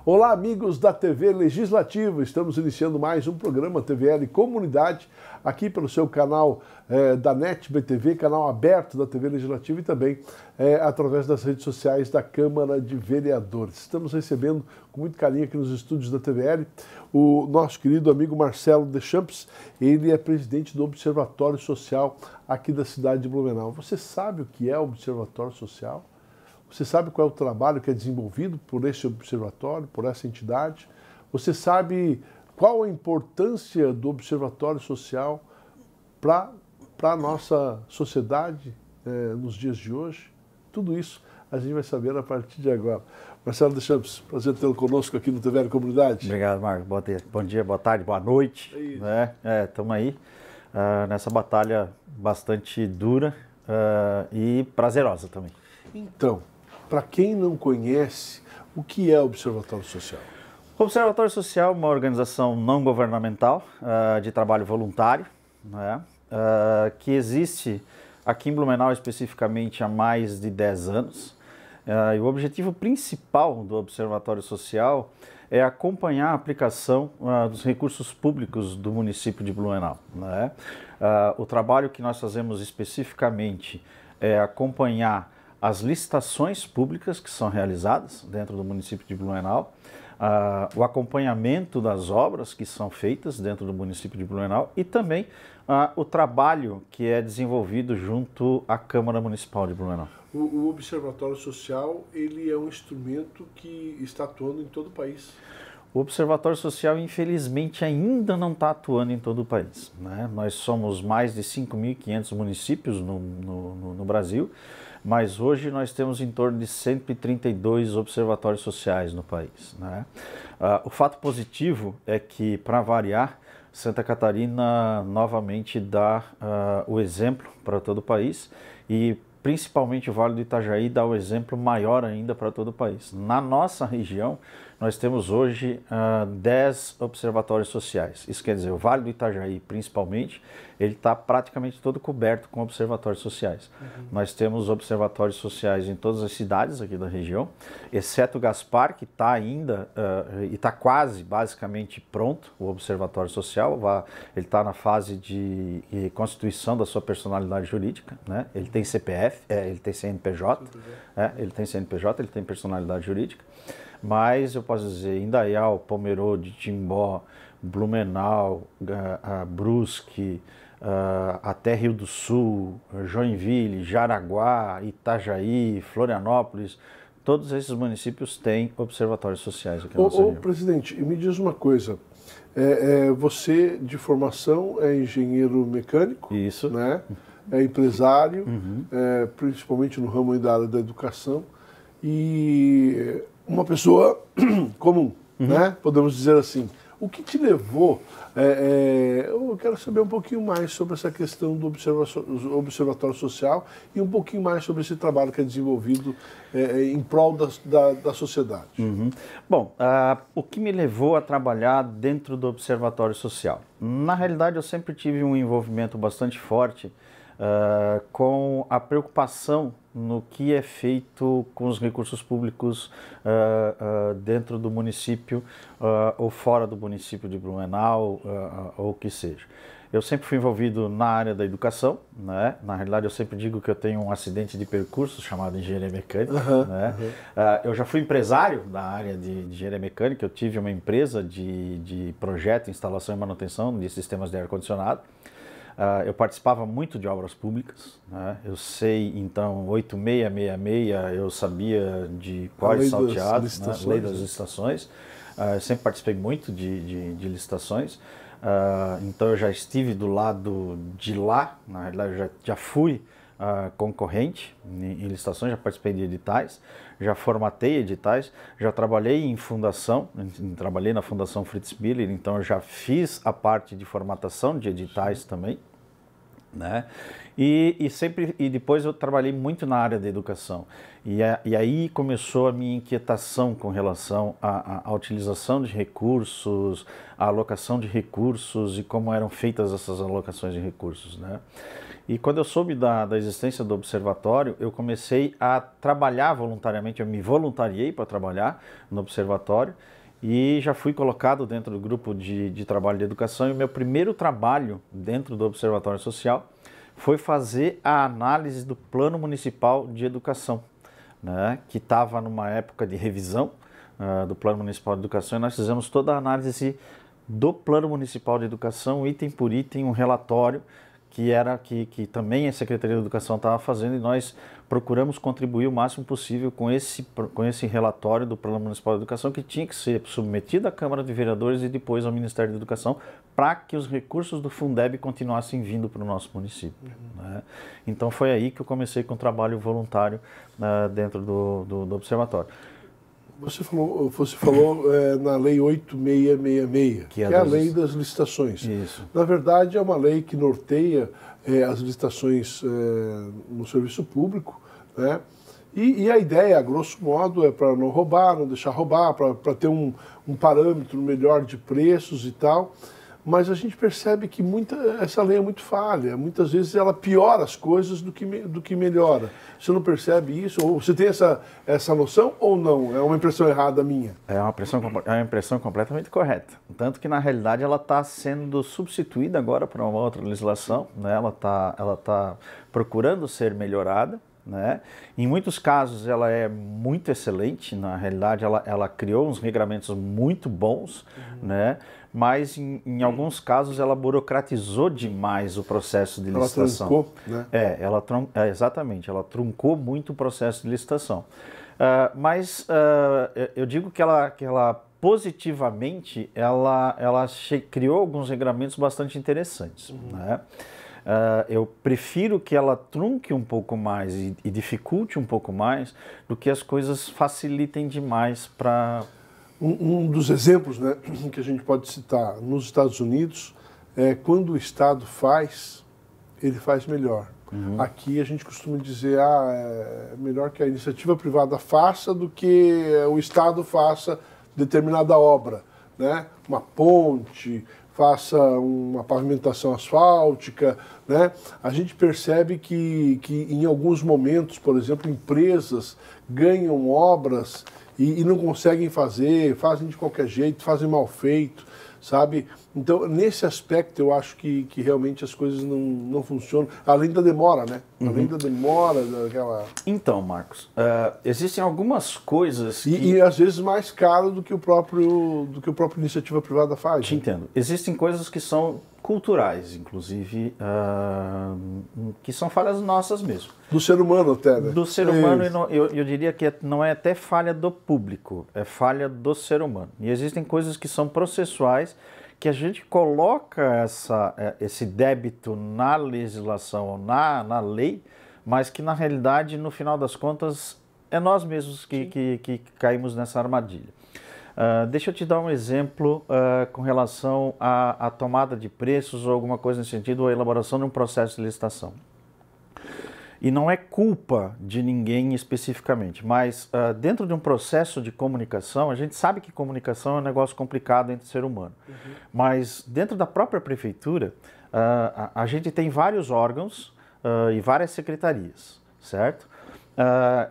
Olá, amigos da TV Legislativa. Estamos iniciando mais um programa TVL Comunidade, aqui pelo seu canal da NET BTV, canal aberto da TV Legislativa e também através das redes sociais da Câmara de Vereadores. Estamos recebendo com muito carinho aqui nos estúdios da TVL o nosso querido amigo Marcelo Deschamps. Ele é presidente do Observatório Social aqui da cidade de Blumenau. Você sabe o que é o Observatório Social? Você sabe qual é o trabalho que é desenvolvido por esse observatório, por essa entidade? Você sabe qual a importância do Observatório Social para a nossa sociedade nos dias de hoje? Tudo isso a gente vai saber a partir de agora. Marcelo Deschamps, prazer tê-lo conosco aqui no TVL Comunidade. Obrigado, Marcos. Bom dia, boa tarde, boa noite. Estamos aí nessa batalha bastante dura e prazerosa também. Então, para quem não conhece, o que é o Observatório Social? O Observatório Social é uma organização não governamental de trabalho voluntário, né, que existe aqui em Blumenau especificamente há mais de 10 anos. E o objetivo principal do Observatório Social é acompanhar a aplicação dos recursos públicos do município de Blumenau, né? O trabalho que nós fazemos especificamente é acompanhar as licitações públicas que são realizadas dentro do município de Blumenau, o acompanhamento das obras que são feitas dentro do município de Blumenau e também o trabalho que é desenvolvido junto à Câmara Municipal de Blumenau. O Observatório Social, ele é um instrumento que está atuando em todo o país. O Observatório Social, infelizmente, ainda não está atuando em todo o país, né? Nós somos mais de 5.500 municípios no Brasil, mas hoje nós temos em torno de 132 observatórios sociais no país, né? O fato positivo é que, para variar, Santa Catarina novamente dá o exemplo para todo o país e principalmente o Vale do Itajaí dá o exemplo maior ainda para todo o país. Na nossa região, nós temos hoje 10 observatórios sociais. Isso quer dizer, o Vale do Itajaí, principalmente, ele está praticamente todo coberto com observatórios sociais. Nós temos observatórios sociais em todas as cidades aqui da região, exceto Gaspar, que está ainda, e está quase, basicamente, pronto, o observatório social. Ele está na fase de constituição da sua personalidade jurídica, né? Ele tem CPF, ele tem CNPJ, ele tem CNPJ, ele tem personalidade jurídica. Mas eu posso dizer, Indaial, Pomerode, Timbó, Blumenau, Brusque, até Rio do Sul, Joinville, Jaraguá, Itajaí, Florianópolis, todos esses municípios têm observatórios sociais aqui na nossa região. Presidente, me diz uma coisa, você de formação é engenheiro mecânico, isso, né? É empresário, principalmente no ramo da área da educação, e uma pessoa comum, né? Podemos dizer assim. O que te levou? Eu quero saber um pouquinho mais sobre essa questão do Observatório Social e um pouquinho mais sobre esse trabalho que é desenvolvido em prol da sociedade. Bom, o que me levou a trabalhar dentro do Observatório Social? Na realidade, eu sempre tive um envolvimento bastante forte com a preocupação no que é feito com os recursos públicos dentro do município ou fora do município de Blumenau, ou o que seja. Eu sempre fui envolvido na área da educação, né? Na realidade, eu sempre digo que eu tenho um acidente de percurso chamado engenharia mecânica, né? Eu já fui empresário da área de engenharia mecânica, eu tive uma empresa de projeto, instalação e manutenção de sistemas de ar-condicionado. Eu participava muito de obras públicas, né? Eu sei, então, 8666, eu sabia de quais salteados, né? Lei das licitações. Eu sempre participei muito de licitações, então eu já estive do lado de lá, na realidade eu já fui concorrente em licitações, já participei de editais, já formatei editais, já trabalhei em fundação, trabalhei na Fundação Fritz Biller, então eu já fiz a parte de formatação de editais também, né? E depois eu trabalhei muito na área da educação. E aí começou a minha inquietação com relação à utilização de recursos, à alocação de recursos e como eram feitas essas alocações de recursos, né? E quando eu soube da existência do observatório, eu comecei a trabalhar voluntariamente, eu me voluntariei para trabalhar no observatório e já fui colocado dentro do grupo de trabalho de educação. E o meu primeiro trabalho dentro do Observatório Social foi fazer a análise do Plano Municipal de Educação, né, que estava numa época de revisão do Plano Municipal de Educação, e nós fizemos toda a análise do Plano Municipal de Educação, item por item, um relatório que também a Secretaria de Educação estava fazendo, e nós procuramos contribuir o máximo possível com esse relatório do Plano Municipal de Educação, que tinha que ser submetido à Câmara de Vereadores e depois ao Ministério da Educação, para que os recursos do Fundeb continuassem vindo para o nosso município. Né? Então foi aí que eu comecei com o trabalho voluntário dentro do Observatório. Você falou na Lei 8666, que é a lei das licitações. Isso. Na verdade, é uma lei que norteia as licitações no serviço público, né? E a ideia, a grosso modo, é para não roubar, não deixar roubar, para ter um parâmetro melhor de preços e tal. Mas a gente percebe que essa lei é muito falha. Muitas vezes ela piora as coisas do que melhora. Você não percebe isso? Ou você tem essa noção ou não? É uma impressão errada minha? É uma impressão completamente correta. Tanto que, na realidade, ela está sendo substituída agora por uma outra legislação, né? Ela tá procurando ser melhorada, né? Em muitos casos ela é muito excelente. Na realidade, ela criou uns regramentos muito bons, né? Mas em alguns casos ela burocratizou demais o processo de licitação. Ela truncou, né? Exatamente, ela truncou muito o processo de licitação. Mas eu digo que ela positivamente, ela criou alguns regramentos bastante interessantes. Né? Eu prefiro que ela trunque um pouco mais e dificulte um pouco mais do que as coisas facilitem demais para... Um dos exemplos, né, que a gente pode citar nos Estados Unidos é quando o Estado faz, ele faz melhor. Aqui a gente costuma dizer, é melhor que a iniciativa privada faça do que o Estado faça determinada obra, né? Uma ponte, faça uma pavimentação asfáltica, né? A gente percebe que em alguns momentos, por exemplo, empresas ganham obras e não conseguem fazem de qualquer jeito, fazem mal feito, sabe? Então, nesse aspecto, eu acho que realmente as coisas não funcionam, além da demora, né? Além da demora, daquela... Então, Marcos, existem algumas coisas que... E às vezes mais caro do que o próprio iniciativa privada faz. Te entendo. Existem coisas que são culturais, inclusive, que são falhas nossas mesmo. Do ser humano até, né? Do ser humano, eu diria que não é até falha do público, é falha do ser humano. E existem coisas que são processuais, que a gente coloca esse débito na legislação ou na lei, mas que na realidade, no final das contas, é nós mesmos que caímos nessa armadilha. Deixa eu te dar um exemplo com relação à tomada de preços ou alguma coisa nesse sentido, ou a elaboração de um processo de licitação. E não é culpa de ninguém especificamente, mas dentro de um processo de comunicação, a gente sabe que comunicação é um negócio complicado entre ser humano. Mas dentro da própria prefeitura, a gente tem vários órgãos e várias secretarias, certo?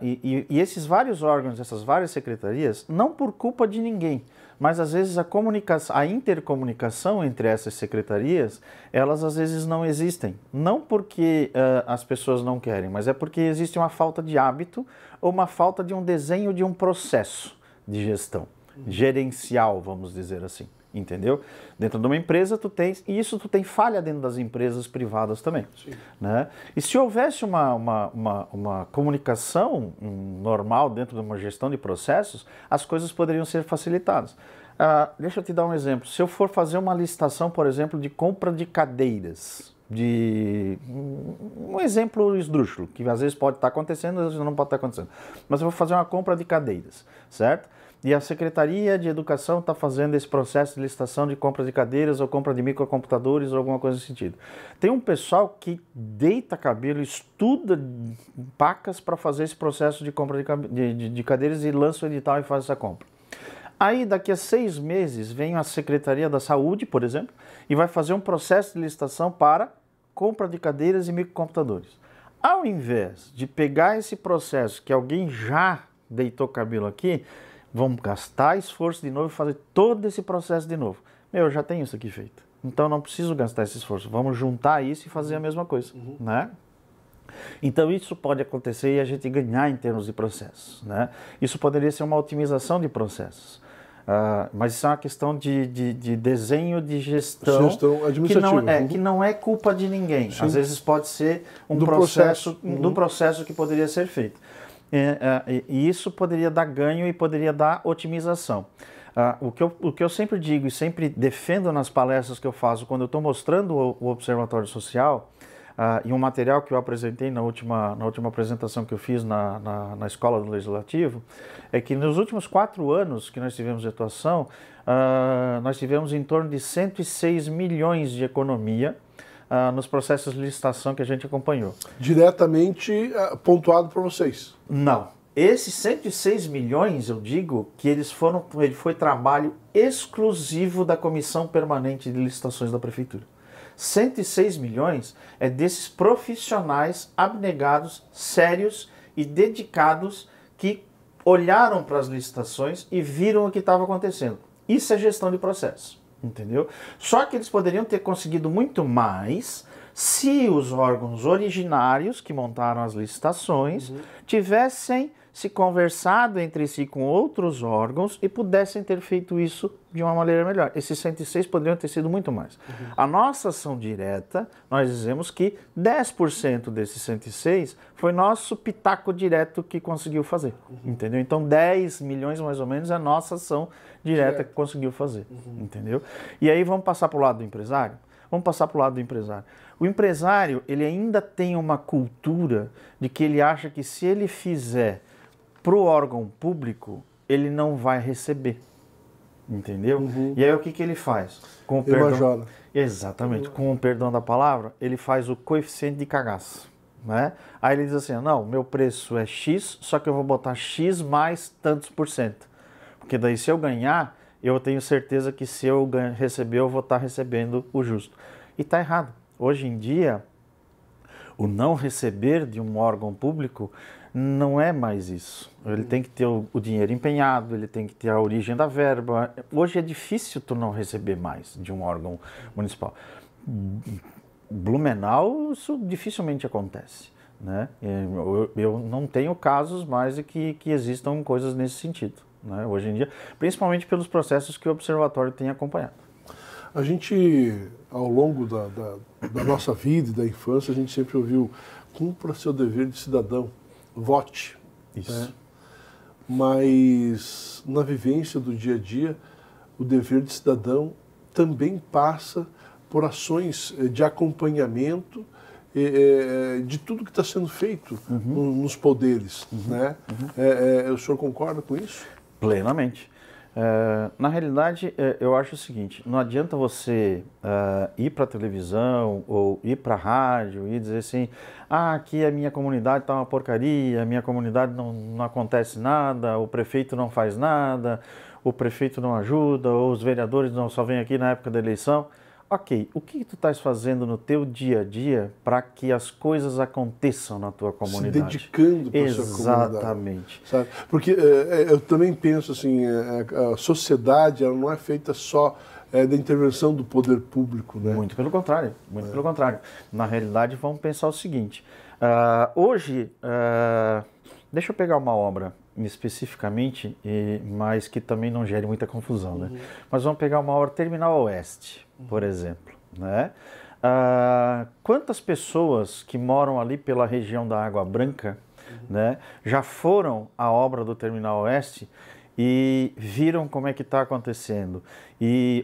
E esses vários órgãos, essas várias secretarias, não por culpa de ninguém, mas às vezes a intercomunicação entre essas secretarias, elas às vezes não existem. Não porque as pessoas não querem, mas é porque existe uma falta de hábito ou uma falta de um desenho de um processo de gestão, gerencial, vamos dizer assim. Entendeu? Dentro de uma empresa tu tem falha dentro das empresas privadas também. Né? E se houvesse uma comunicação normal dentro de uma gestão de processos, as coisas poderiam ser facilitadas. Deixa eu te dar um exemplo. Se eu for fazer uma licitação, por exemplo, de compra de cadeiras, um exemplo esdrúxulo, que às vezes pode estar acontecendo, às vezes não pode estar acontecendo. Mas eu vou fazer uma compra de cadeiras, certo? E a Secretaria de Educação está fazendo esse processo de licitação de compra de cadeiras ou compra de microcomputadores ou alguma coisa nesse sentido. Tem um pessoal que deita cabelo, estuda pacas para fazer esse processo de compra de cadeiras e lança o edital e faz essa compra. Aí, daqui a 6 meses, vem a Secretaria da Saúde, por exemplo, e vai fazer um processo de licitação para compra de cadeiras e microcomputadores. Ao invés de pegar esse processo que alguém já deitou cabelo aqui, vamos gastar esforço de novo e fazer todo esse processo de novo. Eu já tenho isso aqui feito, então não preciso gastar esse esforço. Vamos juntar isso e fazer a mesma coisa, né? Então isso pode acontecer e a gente ganhar em termos de processos, né? Isso poderia ser uma otimização de processos. Mas isso é uma questão de desenho de gestão administrativa, que não é culpa de ninguém. Sim. Às vezes pode ser um processo que poderia ser feito. E isso poderia dar ganho e poderia dar otimização. O que eu sempre digo e sempre defendo nas palestras que eu faço, quando eu estou mostrando o Observatório Social, e um material que eu apresentei na última apresentação que eu fiz na Escola do Legislativo, é que nos últimos 4 anos que nós tivemos de atuação, nós tivemos em torno de 106 milhões de economia nos processos de licitação que a gente acompanhou. Diretamente pontuado para vocês? Não. Esses 106 milhões, eu digo que ele foi trabalho exclusivo da Comissão Permanente de Licitações da Prefeitura. 106 milhões é desses profissionais abnegados, sérios e dedicados que olharam para as licitações e viram o que estava acontecendo. Isso é gestão de processo, entendeu? Só que eles poderiam ter conseguido muito mais se os órgãos originários que montaram as licitações tivessem se conversado entre si com outros órgãos e pudessem ter feito isso de uma maneira melhor. Esses 106 poderiam ter sido muito mais. A nossa ação direta, nós dizemos que 10% desses 106 foi nosso pitaco direto que conseguiu fazer, entendeu? Então 10 milhões mais ou menos é a nossa ação direta que conseguiu fazer, entendeu? E aí vamos passar para o lado do empresário? Vamos passar para o lado do empresário. O empresário, ele ainda tem uma cultura de que ele acha que se ele fizer para o órgão público, ele não vai receber, entendeu? E aí o que ele faz? Com o perdão, exatamente, com o perdão da palavra, ele faz o coeficiente de cagaço, né? Aí ele diz assim, não, meu preço é X, só que eu vou botar X mais tantos %. Porque daí se eu ganhar, eu tenho certeza que se eu receber, eu vou estar recebendo o justo. E está errado. Hoje em dia, o não receber de um órgão público não é mais isso. Ele tem que ter o dinheiro empenhado, ele tem que ter a origem da verba. Hoje é difícil tu não receber mais de um órgão municipal. Blumenau, isso dificilmente acontece, né? Eu não tenho casos mais de que existam coisas nesse sentido, né? Hoje em dia, principalmente pelos processos que o Observatório tem acompanhado. A gente, ao longo da nossa vida e da infância, a gente sempre ouviu: cumpra seu dever de cidadão, vote. Isso. Né? Mas na vivência do dia a dia, o dever de cidadão também passa por ações de acompanhamento de tudo que está sendo feito nos poderes. Né? O senhor concorda com isso? Plenamente. Na realidade, eu acho o seguinte, não adianta você ir para a televisão ou ir para a rádio e dizer assim, aqui a minha comunidade está uma porcaria, a minha comunidade não acontece nada, o prefeito não faz nada, o prefeito não ajuda, ou os vereadores não só vêm aqui na época da eleição. Ok, o que tu estás fazendo no teu dia a dia para que as coisas aconteçam na tua comunidade? Se dedicando para a sua comunidade. Exatamente. Sabe? Porque eu também penso assim, a sociedade ela não é feita só da intervenção do poder público, né? Muito pelo contrário, muito pelo contrário. Na realidade, vamos pensar o seguinte, hoje, deixa eu pegar uma obra especificamente, mas que também não gere muita confusão, né? Mas vamos pegar uma obra Terminal Oeste, por exemplo, né? Quantas pessoas que moram ali pela região da Água Branca, né, já foram à obra do Terminal Oeste e viram como é que está acontecendo,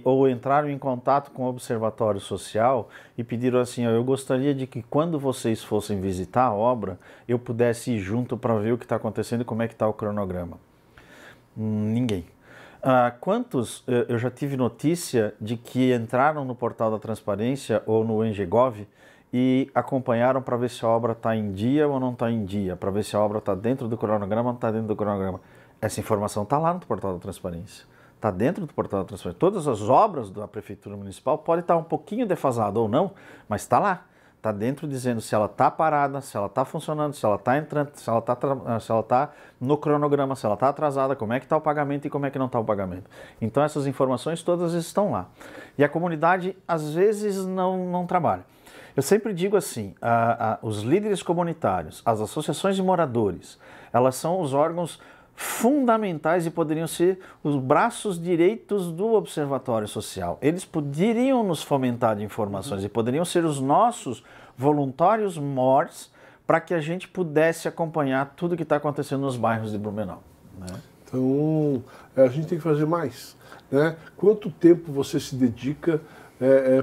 ou entraram em contato com o Observatório Social e pediram assim, eu gostaria de que quando vocês fossem visitar a obra, eu pudesse ir junto para ver o que está acontecendo e como é que está o cronograma? Ninguém. Quantos eu já tive notícia de que entraram no portal da transparência ou no Engegov e acompanharam para ver se a obra está em dia ou não está em dia, para ver se a obra está dentro do cronograma ou não está dentro do cronograma. Essa informação está lá no portal da transparência, está dentro do portal da transparência. Todas as obras da Prefeitura Municipal podem estar um pouquinho defasadas ou não, mas está lá. está dentro dizendo se ela está parada, se ela está funcionando, se ela está entrando, se ela está no cronograma, se ela está atrasada, como é que está o pagamento e como é que não está o pagamento. Então essas informações todas estão lá. E a comunidade às vezes não trabalha. Eu sempre digo assim, os líderes comunitários, as associações de moradores, elas são os órgãos fundamentais e poderiam ser os braços direitos do Observatório Social. Eles poderiam nos fomentar de informações e poderiam ser os nossos voluntários mores para que a gente pudesse acompanhar tudo que está acontecendo nos bairros de Blumenau, né? Então, a gente tem que fazer mais, né? Quanto tempo você se dedica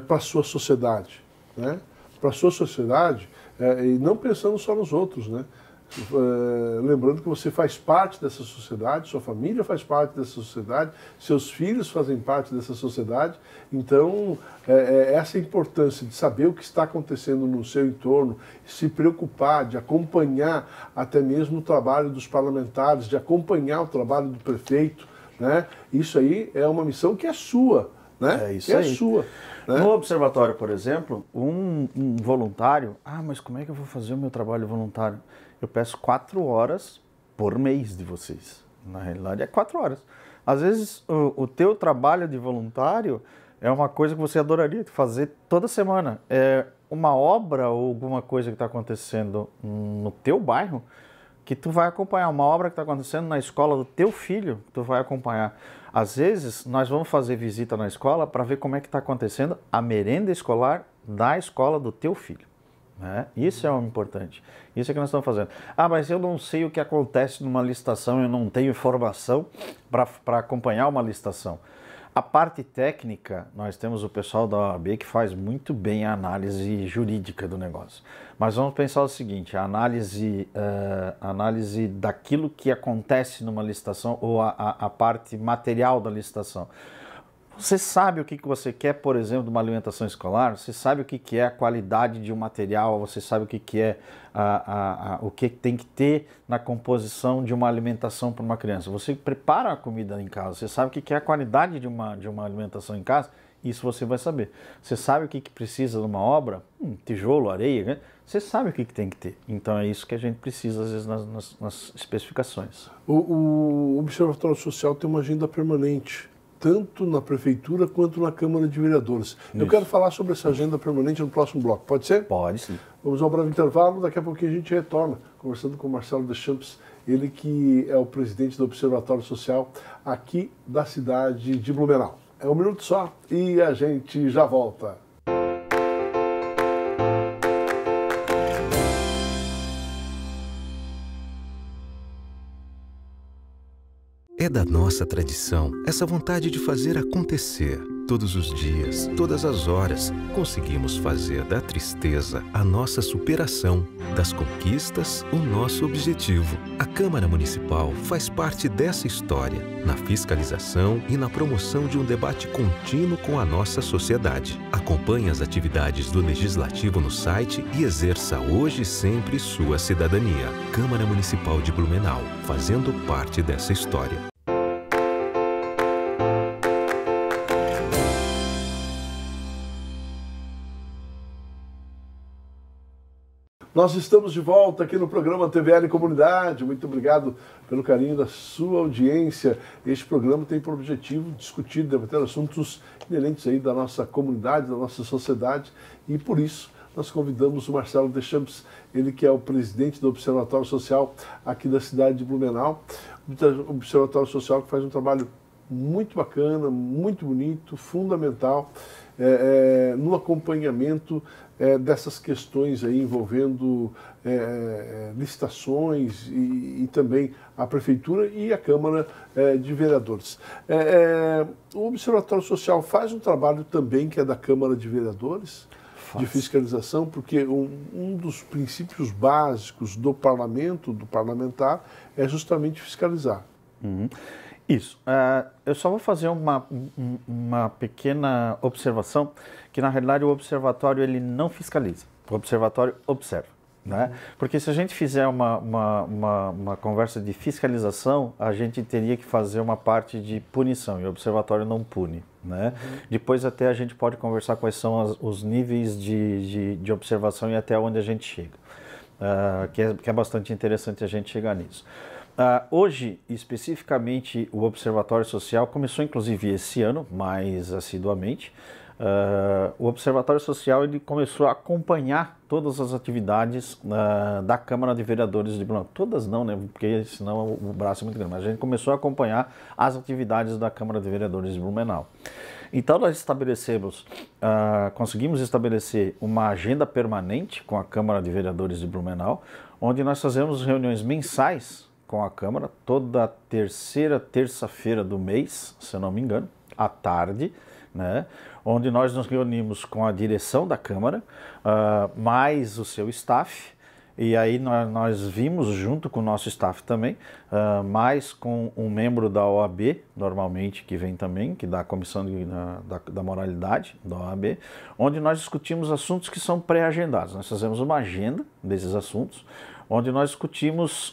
para a sua sociedade, né? Para a sua sociedade, e não pensando só nos outros, né? Lembrando que você faz parte dessa sociedade, sua família faz parte dessa sociedade, seus filhos fazem parte dessa sociedade. Então, essa importância de saber o que está acontecendo no seu entorno, se preocupar, de acompanhar até mesmo o trabalho dos parlamentares, de acompanhar o trabalho do prefeito, né? Isso aí é uma missão que é sua, né? Isso aí. É sua. Né? No observatório, por exemplo, um voluntário, mas como é que eu vou fazer o meu trabalho voluntário? Eu peço 4 horas por mês de vocês. Na realidade, é 4 horas. Às vezes, o teu trabalho de voluntário é uma coisa que você adoraria fazer toda semana. É uma obra ou alguma coisa que está acontecendo no teu bairro que tu vai acompanhar. Uma obra que está acontecendo na escola do teu filho, que tu vai acompanhar. Às vezes, nós vamos fazer visita na escola para ver como é que está acontecendo a merenda escolar da escola do teu filho. Né? Isso é o importante. Isso é que nós estamos fazendo. Mas eu não sei o que acontece numa licitação, eu não tenho informação para acompanhar uma licitação. A parte técnica, nós temos o pessoal da OAB que faz muito bem a análise jurídica do negócio. Mas vamos pensar o seguinte, a análise daquilo que acontece numa licitação ou a parte material da licitação. Você sabe o que você quer, por exemplo, de uma alimentação escolar? Você sabe o que é a qualidade de um material? Você sabe o que é o que tem que ter na composição de uma alimentação para uma criança? Você prepara a comida em casa, você sabe o que é a qualidade de uma alimentação em casa? Isso você vai saber. Você sabe o que precisa de uma obra? Tijolo, areia, né? Você sabe o que tem que ter. Então é isso que a gente precisa, às vezes, nas especificações. O Observatório Social tem uma agenda permanente, tanto na Prefeitura quanto na Câmara de Vereadores. Isso. Eu quero falar sobre essa agenda permanente no próximo bloco. Pode ser? Pode, sim. Vamos a um breve intervalo, daqui a pouquinho a gente retorna, conversando com o Marcelo Deschamps, ele que é o presidente do Observatório Social aqui da cidade de Blumenau. É um minuto só e a gente já volta. É da nossa tradição essa vontade de fazer acontecer. Todos os dias, todas as horas, conseguimos fazer da tristeza a nossa superação, das conquistas o nosso objetivo. A Câmara Municipal faz parte dessa história, na fiscalização e na promoção de um debate contínuo com a nossa sociedade. Acompanhe as atividades do Legislativo no site e exerça hoje e sempre sua cidadania. Câmara Municipal de Blumenau, fazendo parte dessa história. Nós estamos de volta aqui no programa TVL Comunidade. Muito obrigado pelo carinho da sua audiência. Este programa tem por objetivo discutir, debater assuntos inerentes aí da nossa comunidade, da nossa sociedade, e por isso nós convidamos o Marcelo Deschamps, ele que é o presidente do Observatório Social aqui da cidade de Blumenau. O Observatório Social que faz um trabalho muito bacana, muito bonito, fundamental, no acompanhamento dessas questões aí envolvendo licitações e também a Prefeitura e a Câmara de Vereadores. O Observatório Social faz um trabalho também que é da Câmara de Vereadores, de fiscalização, porque um dos princípios básicos do parlamento, do parlamentar, é justamente fiscalizar. Uhum. Isso. Eu só vou fazer uma pequena observação, que na realidade o observatório ele não fiscaliza, o observatório observa. Né? Porque se a gente fizer uma conversa de fiscalização, a gente teria que fazer uma parte de punição, e o observatório não pune. né? Depois até a gente pode conversar quais são os níveis de observação e até onde a gente chega, que é bastante interessante a gente chegar nisso. Hoje, especificamente, o Observatório Social começou inclusive esse ano, mais assiduamente. O Observatório Social ele começou a acompanhar todas as atividades da Câmara de Vereadores de Blumenau. Todas não, né? Porque senão o braço é muito grande. Mas a gente começou a acompanhar as atividades da Câmara de Vereadores de Blumenau. Então nós conseguimos estabelecer uma agenda permanente com a Câmara de Vereadores de Blumenau, onde nós fazemos reuniões mensais com a Câmara, toda terceira terça-feira do mês, se eu não me engano, à tarde, né? Onde nós nos reunimos com a direção da Câmara, mais o seu staff, e aí nós vimos junto com o nosso staff também, mais com um membro da OAB, normalmente, que vem também, que dá a comissão da moralidade da OAB, onde nós discutimos assuntos que são pré-agendados. Nós fazemos uma agenda desses assuntos, onde nós discutimos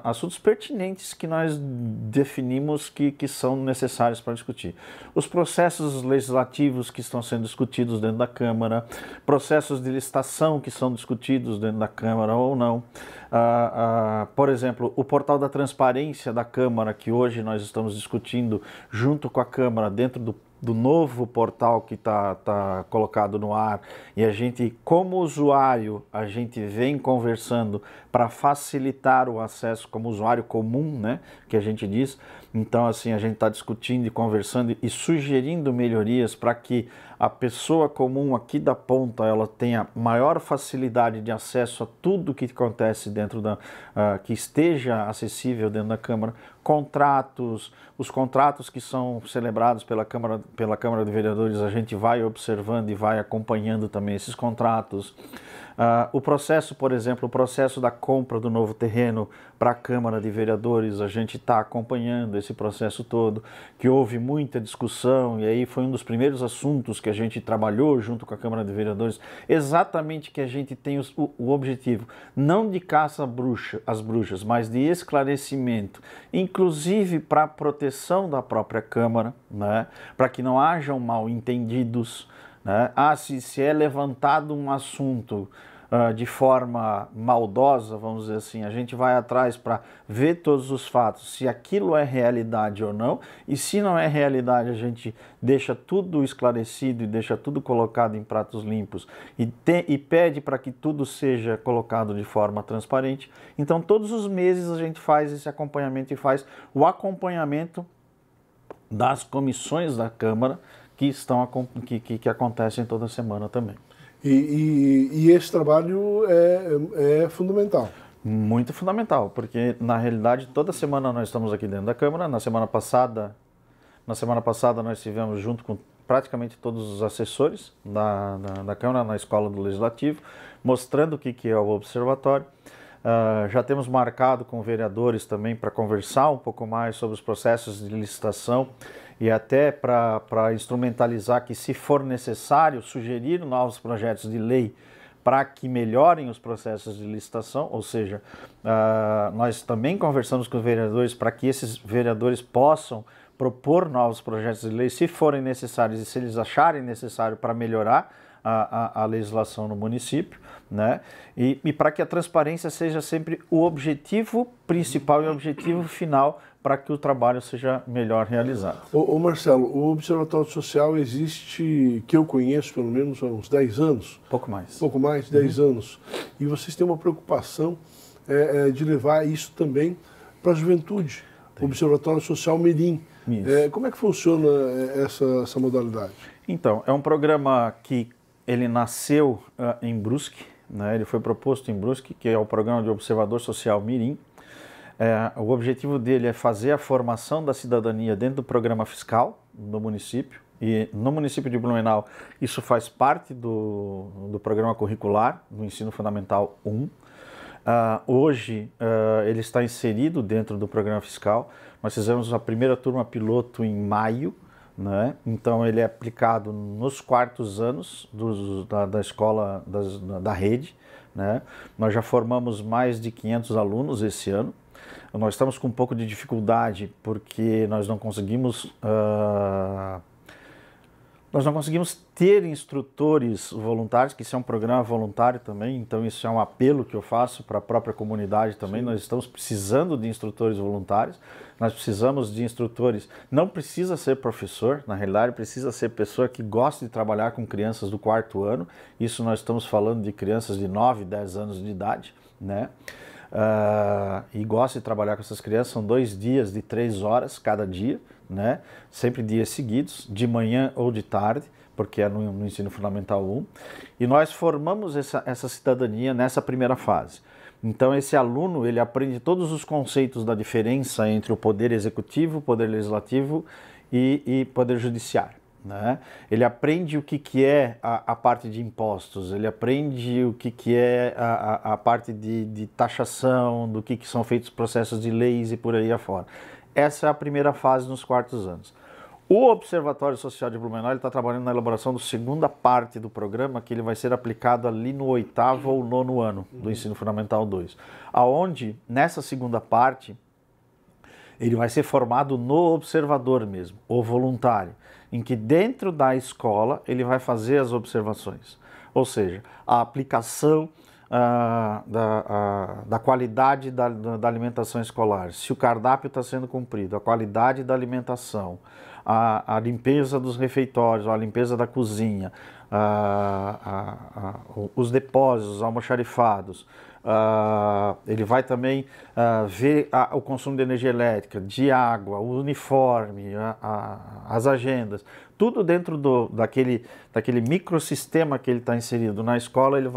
assuntos pertinentes que nós definimos que são necessários para discutir. Os processos legislativos que estão sendo discutidos dentro da Câmara, processos de licitação que são discutidos dentro da Câmara ou não. Por exemplo, o portal da transparência da Câmara, que hoje nós estamos discutindo junto com a Câmara dentro do novo portal que está colocado no ar, e a gente, como usuário, a gente vem conversando para facilitar o acesso como usuário comum, né, que a gente diz. Então, assim, a gente está discutindo e conversando e sugerindo melhorias para que a pessoa comum aqui da ponta ela tenha maior facilidade de acesso a tudo que acontece dentro que esteja acessível dentro da Câmara. Contratos, os contratos que são celebrados pela Câmara de Vereadores, a gente vai observando e vai acompanhando também esses contratos. O processo, por exemplo, o processo da compra do novo terreno para a Câmara de Vereadores, a gente está acompanhando esse processo todo, que houve muita discussão, e aí foi um dos primeiros assuntos que a gente trabalhou junto com a Câmara de Vereadores, exatamente que a gente tem o objetivo, não de caça às bruxas, mas de esclarecimento, inclusive para a proteção da própria Câmara, né? Para que não hajam mal-entendidos, né? Se é levantado um assunto de forma maldosa, vamos dizer assim, a gente vai atrás para ver todos os fatos, se aquilo é realidade ou não, e se não é realidade, a gente deixa tudo esclarecido e deixa tudo colocado em pratos limpos e pede para que tudo seja colocado de forma transparente. Então, todos os meses a gente faz esse acompanhamento e faz o acompanhamento das comissões da Câmara que acontecem toda semana também. E esse trabalho é fundamental. Muito fundamental, porque na realidade toda semana nós estamos aqui dentro da Câmara. Na semana passada nós estivemos junto com praticamente todos os assessores da Câmara na Escola do Legislativo, mostrando o que é o Observatório. Já temos marcado com vereadores também para conversar um pouco mais sobre os processos de licitação e até para instrumentalizar que, se for necessário, sugerir novos projetos de lei para que melhorem os processos de licitação, ou seja, nós também conversamos com os vereadores para que esses vereadores possam propor novos projetos de lei, se forem necessários e se eles acharem necessário para melhorar a legislação no município, né? E para que a transparência seja sempre o objetivo principal e o objetivo final para que o trabalho seja melhor realizado. Ô Marcelo, o Observatório Social existe, que eu conheço pelo menos há uns 10 anos. Pouco mais. Pouco mais de 10 anos. E vocês têm uma preocupação de levar isso também para a juventude. O Observatório Social Mirim. Como é que funciona essa modalidade? Então, é um programa que ele nasceu em Brusque, né? Ele foi proposto em Brusque, que é o programa de Observador Social Mirim. O objetivo dele é fazer a formação da cidadania dentro do programa fiscal do município. E no município de Blumenau, isso faz parte do programa curricular do Ensino Fundamental 1. Hoje, ele está inserido dentro do programa fiscal. Nós fizemos a primeira turma piloto em maio, né? Então, ele é aplicado nos quartos anos da escola, da rede, né? Nós já formamos mais de 500 alunos esse ano. Nós estamos com um pouco de dificuldade porque nós não conseguimos Nós não conseguimos ter instrutores voluntários, que isso é um programa voluntário também, então isso é um apelo que eu faço para a própria comunidade também. Sim. Nós estamos precisando de instrutores voluntários, nós precisamos de instrutores, não precisa ser professor, na realidade precisa ser pessoa que gosta de trabalhar com crianças do 4º ano, isso nós estamos falando de crianças de 9, 10 anos de idade, né? E gosta de trabalhar com essas crianças, são 2 dias de 3 horas cada dia, né? Sempre dias seguidos, de manhã ou de tarde, porque é no ensino fundamental 1, e nós formamos essa cidadania nessa primeira fase. Então esse aluno, ele aprende todos os conceitos da diferença entre o poder executivo, o poder legislativo e poder judiciário, né? Ele aprende o que é a parte de impostos, ele aprende o que é a parte de taxação, do que são feitos processos de leis e por aí afora. Essa é a primeira fase nos 4º anos. O Observatório Social de Blumenau está trabalhando na elaboração da segunda parte do programa, que ele vai ser aplicado ali no 8º ou 9º ano do Ensino Fundamental 2, aonde nessa segunda parte ele vai ser formado no observador mesmo, o voluntário, em que dentro da escola ele vai fazer as observações, ou seja, a aplicação da qualidade da alimentação escolar, se o cardápio está sendo cumprido, a qualidade da alimentação, a limpeza dos refeitórios, a limpeza da cozinha, os depósitos, os almoxarifados. Ele vai também ver o consumo de energia elétrica, de água, o uniforme, as agendas, tudo dentro daquele microsistema que ele está inserido na escola. Ele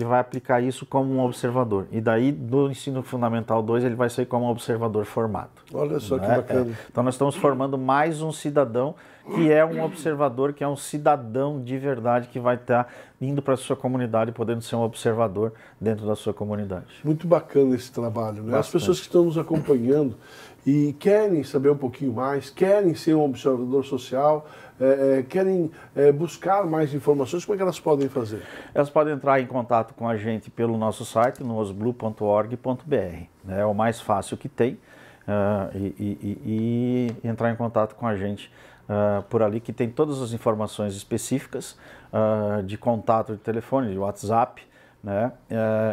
vai aplicar isso como um observador. E daí, do ensino fundamental 2, ele vai sair como um observador formado. Olha só que bacana. Então nós estamos formando mais um cidadão que é um observador, que é um cidadão de verdade, que vai estar indo para a sua comunidade, podendo ser um observador dentro da sua comunidade. Muito bacana esse trabalho, né? As pessoas que estão nos acompanhando e querem saber um pouquinho mais, querem ser um observador social, querem buscar mais informações, como é que elas podem fazer? Elas podem entrar em contato com a gente pelo nosso site, no osblu.org.br, né? É o mais fácil que tem, e entrar em contato com a gente por ali, que tem todas as informações específicas de contato de telefone, de WhatsApp, né?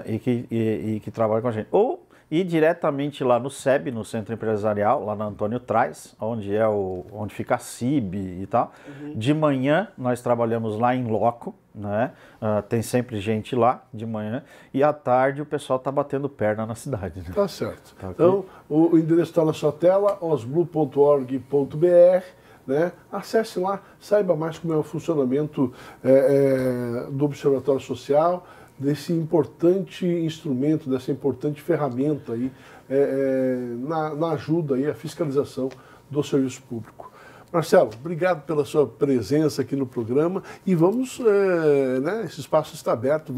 E que trabalha com a gente. Ou ir diretamente lá no SEB, no Centro Empresarial, lá na Antônio Traz, onde fica a CIB e tal. Uhum. De manhã nós trabalhamos lá em loco, né? Tem sempre gente lá de manhã, e à tarde o pessoal está batendo perna na cidade, né? Tá certo. Tá, okay? Então o endereço está na sua tela, osblu.org.br. Né? Acesse lá, saiba mais como é o funcionamento do Observatório Social, desse importante instrumento, dessa importante ferramenta aí, na ajuda aí, a fiscalização do serviço público. Marcelo, obrigado pela sua presença aqui no programa e vamos, né, esse espaço está aberto,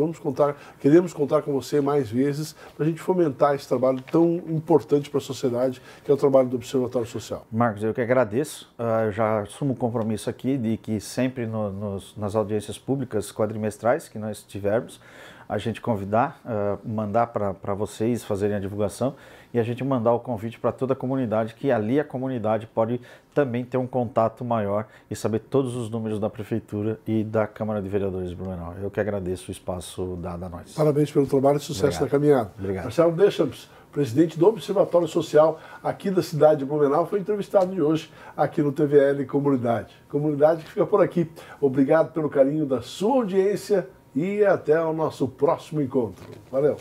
queremos contar com você mais vezes para a gente fomentar esse trabalho tão importante para a sociedade, que é o trabalho do Observatório Social. Marcos, eu que agradeço, eu já assumo o compromisso aqui de que sempre nas audiências públicas quadrimestrais que nós tivermos, a gente convidar, mandar para vocês fazerem a divulgação e a gente mandar o convite para toda a comunidade, que ali a comunidade pode também ter um contato maior e saber todos os números da Prefeitura e da Câmara de Vereadores de Blumenau. Eu que agradeço o espaço dado a nós. Parabéns pelo trabalho e sucesso na caminhada. Obrigado. Marcelo Deschamps, presidente do Observatório Social aqui da cidade de Blumenau, foi entrevistado de hoje aqui no TVL Comunidade. Comunidade que fica por aqui. Obrigado pelo carinho da sua audiência e até o nosso próximo encontro. Valeu!